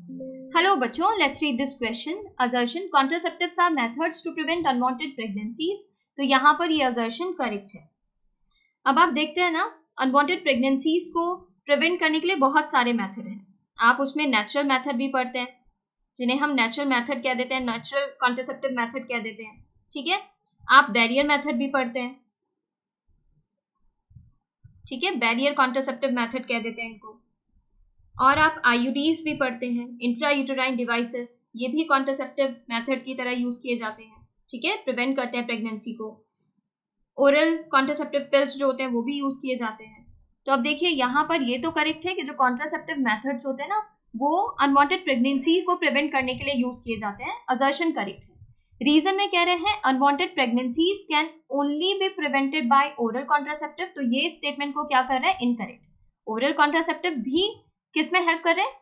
Hello बच्चों, let's read this question. Assertion contraceptives are methods to prevent unwanted pregnancies. तो यहाँ पर ये असर्शन करेक्ट है. अब आप देखते हैं ना, अनवांटेड प्रेगनेंसीज को प्रिवेंट करने के लिए बहुत सारे मेथड हैं. आप उसमें नेचुरल मेथड भी पढ़ते हैं, जिन्हें हम नेचुरल मेथड कह देते हैं, नेचुरल कॉन्ट्रासेप्टिव मेथड कह देते हैं. ठीक है. आप बैरियर मेथड भी पढ़ते हैं. ठीक है, बैरियर कॉन्ट्रासेप्टिव मेथड कह देते हैं इनको. और आप आईयूडीज भी पढ़ते हैं, इंट्रा यूटेराइन डिवाइसेस. ये भी कॉन्ट्रासेप्टिव मेथड की तरह यूज किए जाते हैं. ठीक है, प्रिवेंट करते हैं प्रेगनेंसी को. ओरल कॉन्ट्रासेप्टिव पिल्स जो होते हैं वो भी यूज किए जाते हैं. तो अब देखिए, यहाँ पर ये तो करेक्ट है कि जो कॉन्ट्रासेप्टिव मेथड्स होते हैं ना, वो अनवांटेड प्रेगनेंसी को प्रिवेंट करने के लिए यूज किए जाते हैं. असर्शन करेक्ट है. रीजन में कह रहे हैं unwanted pregnancies can only be prevented by oral contraceptive. तो ये स्टेटमेंट को क्या कर रहा है? इनकरेक्ट. ओरल कॉन्ट्रासेप्टिव भी किस में हेल्प कर रहे हैं?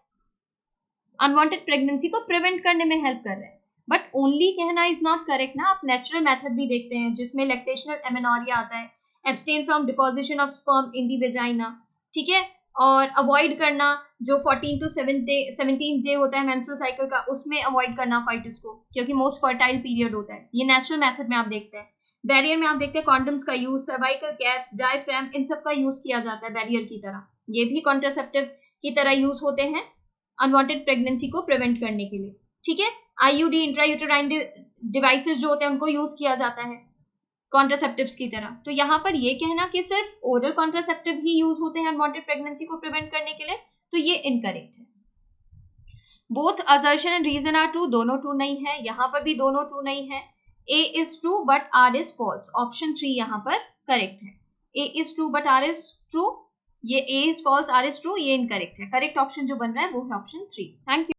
अनवांटेड प्रेगनेंसी को प्रिवेंट करने में हेल्प कर रहे हैं. बट ओनली कहना इज नॉट करेक्ट ना. आप नेचुरल मेथड भी देखते हैं जिसमें लैक्टेशनल एमेनोरिया आता है, abstain from deposition of sperm in the vagina. ठीक है. और अवॉइड करना जो 14 to 17 डे होता है मेंस्ट्रुअल साइकिल का, उसमें अवॉइड करना फाइटिस को, क्योंकि मोस्ट फर्टाइल पीरियड होता है. ये नेचुरल मेथड में आप देखते हैं. बैरियर में आप देखते हैं कॉन्डम्स का यूज, सर्वाइकल कैप्स, डायफ्राम, इन सब का यूज किया जाता है बैरियर की तरह. ये भी कॉन्ट्रासेप्टिव की तरह यूज होते हैं अनवांटेड प्रेगनेंसी को प्रिवेंट करने के लिए. ठीक है. आईयूडी, इंट्रायूटेराइन डिवाइसेस जो होते हैं उनको यूज किया जाता है कॉन्ट्रासेप्टिव्स की तरह. तो यहाँ पर ये कहना कि सिर्फ ओरल कॉन्ट्रासेप्टिव ही यूज होते हैं अनवांटेड प्रेगनेंसी को प्रिवेंट करने के लिए, तो ये इनकरेक्ट है. Both assertion and reason are true. दोनों ट्रू नहीं है. यहाँ पर भी दोनों ट्रू नहीं है. A is true but R is false. Option 3 यहाँ पर करेक्ट है. A is true but R is true. ये A is false, R is true, ये इनकरेक्ट है. करेक्ट ऑप्शन जो बन रहा है वो है ऑप्शन 3. Thank you.